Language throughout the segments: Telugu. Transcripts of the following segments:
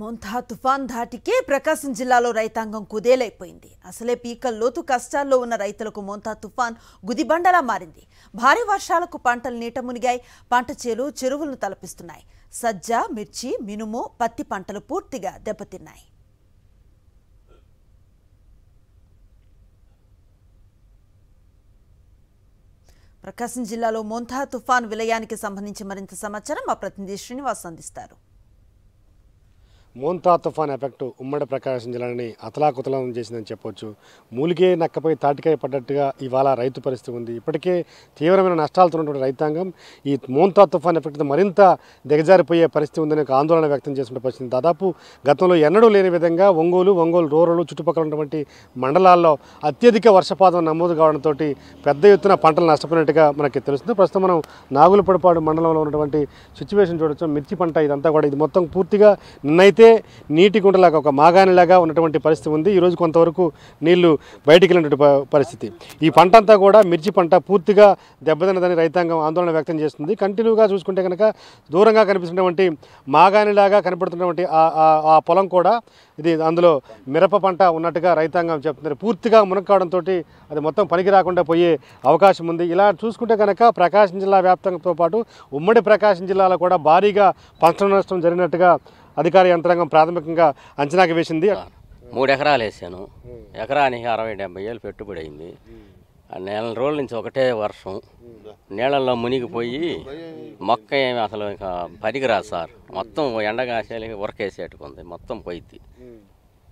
మోంతా తుఫాన్ ధాటికే ప్రకాశం జిల్లాలో రైతాంగం కుదేలైపోయింది. అసలే పీకల్లోతు కష్టాల్లో ఉన్న రైతులకు మోంతా తుఫాన్ గుదిబండలా మారింది. భారీ వర్షాలకు పంటలు నీట మునిగాయి. పంట చేలు చెరువులను తలపిస్తున్నాయి. సజ్జ, మిర్చి, మినుము, పత్తి పంటలు పూర్తిగా దెబ్బతిన్నాయి. ప్రకాశం జిల్లాలో మోంతా తుఫాన్ విలయానికి సంబంధించి మరింత సమాచారం మా ప్రతినిధి శ్రీనివాస్ అందిస్తారు. మోంతా తుఫాన్ ఎఫెక్ట్ ఉమ్మడి ప్రకాశం జిల్లాని అతలాకుతలం చేసిందని చెప్పొచ్చు. మూలికే నక్కపై తాటికాయ పడ్డట్టుగా ఇవాళ రైతు పరిస్థితి ఉంది. ఇప్పటికే తీవ్రమైన నష్టాలతో ఉన్నటువంటి రైతాంగం ఈ మోంతా తుఫాన్ ఎఫెక్ట్ మరింత దిగజారిపోయే పరిస్థితి ఉందని ఆందోళన వ్యక్తం చేసిన పరిస్థితి. దాదాపు గతంలో ఎన్నడూ లేని విధంగా ఒంగోలు రూరల్ చుట్టుపక్కల ఉన్నటువంటి మండలాల్లో అత్యధిక వర్షపాతం నమోదు కావడంతో పెద్ద ఎత్తున పంటలు నష్టపోయినట్టుగా మనకి తెలుస్తుంది. ప్రస్తుతం మనం నాగులపడపాడు మండలంలో ఉన్నటువంటి సిచ్యువేషన్ చూడొచ్చు. మిర్చి పంట ఇదంతా కూడా ఇది మొత్తం పూర్తిగా నిన్నైతే నీటి గుంటలాగా ఒక మాగానిలాగా ఉన్నటువంటి పరిస్థితి ఉంది. ఈరోజు కొంతవరకు నీళ్లు బయటికి వెళ్ళినటువంటి పరిస్థితి. ఈ పంట అంతా కూడా మిర్చి పంట పూర్తిగా దెబ్బతిన్నదని రైతాంగం ఆందోళన వ్యక్తం చేస్తుంది. కంటిన్యూగా చూసుకుంటే కనుక దూరంగా కనిపిస్తున్నటువంటి మాగానిలాగా కనపడుతున్నటువంటి ఆ పొలం కూడా ఇది అందులో మిరప పంట ఉన్నట్టుగా రైతాంగం చెప్తున్నారు. పూర్తిగా మునక్కావడంతో అది మొత్తం పనికి రాకుండా పోయే అవకాశం ఉంది. ఇలా చూసుకుంటే కనుక ప్రకాశం జిల్లా వ్యాప్తంతో పాటు ఉమ్మడి ప్రకాశం జిల్లాలో కూడా భారీగా పంట నష్టం జరిగినట్టుగా అధికార యంత్రాంగం ప్రాథమికంగా అంచనాకి వేసింది. 3 ఎకరాలు వేసాను. ఎకరానికి 60-70 ఏళ్ళు పెట్టుబడి అయింది. నెల రోజుల నుంచి ఒకటే వర్షం, నీళ్ళల్లో మునిగిపోయి మొక్క ఏమి అసలు ఇంకా పనికిరాదు సార్. మొత్తం ఎండగాసేలకి ఉరకేసేట్టుకుంది, మొత్తం పోయింది.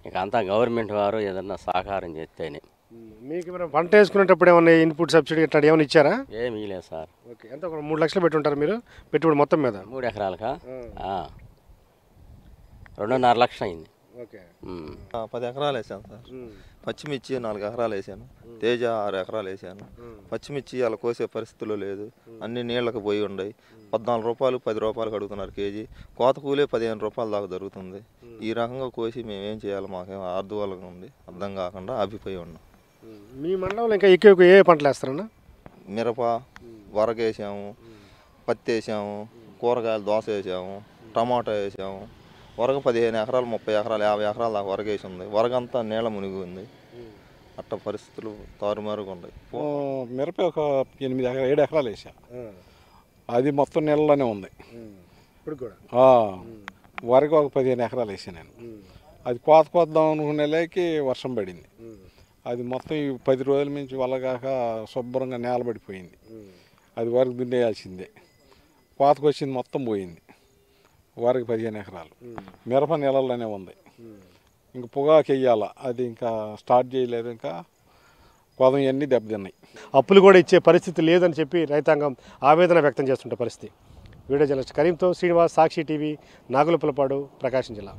ఇక అంతా గవర్నమెంట్ వారు ఏదన్నా సహకారం చేస్తేనే. మీకు పంట వేసుకునేటప్పుడు ఏమన్నా ఇన్పుట్ సబ్సిడీ అట్లా ఏమైనా ఇచ్చారా? ఏమీ లేదు సార్. ఓకే, ఎంత 3 లక్షలు పెట్టుంటారు మీరు పెట్టుబడి మొత్తం మీద? 3 ఎకరాలకా 2.5 లక్షలు అయింది. 10 ఎకరాలు వేసాను సార్. పచ్చిమిర్చి 4 ఎకరాలు వేసాను. తేజ 6 ఎకరాలు వేసాను. పచ్చిమిర్చి అలా కోసే పరిస్థితుల్లో లేదు, అన్ని నీళ్ళకు పోయి ఉన్నాయి. 14 రూపాయలు 10 రూపాయలు అడుగుతున్నారు కేజీ. కోత కూలే 15 రూపాయల దాకా జరుగుతుంది. ఈ రకంగా కోసి మేమేం చేయాలి, మాకేం ఆర్దువలంగా ఉంది, అర్థం కాకుండా ఆగిపోయి ఉన్నాం. మీ మండలంలో ఇంకా ఎక్కువ ఏ పంటలు వేస్తారన్నా? మిరప, వరగేసాము, పత్తి వేసాము, కూరగాయలు దోస వేసాము, టమాటా వేసాము. వరగ 15 ఎకరాలు, 30 ఎకరాలు, 50 ఎకరాల దాకా వరగేసి ఉంది. వరగంతా నీళ్ళ మునిగి ఉంది. అట్ట పరిస్థితులు తారుమారుగా ఉన్నాయి. మిరప ఒక 7 ఎకరాలు వేసా, అది మొత్తం నీళ్ళలోనే ఉంది. వరకు ఒక 15 ఎకరాలు వేసా నేను. అది కోద్దాం అనుకునేలాకి వర్షం పడింది. అది మొత్తం 10 రోజుల నుంచి వల్లగాక శుభ్రంగా నేలబడిపోయింది. అది వరకు దున్నేయాల్సిందే. కోతకు వచ్చింది మొత్తం పోయింది. వరకు 15 ఎకరాలు మిరప నీళ్ళలోనే ఉంది. ఇంక పొగాకు వెయ్యాల, అది ఇంకా స్టార్ట్ చేయలేదు. ఇంకా పొలం ఇవన్నీ దెబ్బతిన్నాయి. అప్పులు కూడా ఇచ్చే పరిస్థితి లేదని చెప్పి రైతాంగం ఆవేదన వ్యక్తం చేస్తుంటే పరిస్థితి. వీడియో జర్నలిస్ట్ కరీంతో శ్రీనివాస్, సాక్షి టీవీ, నాగులపలపాడు, ప్రకాశం జిల్లా.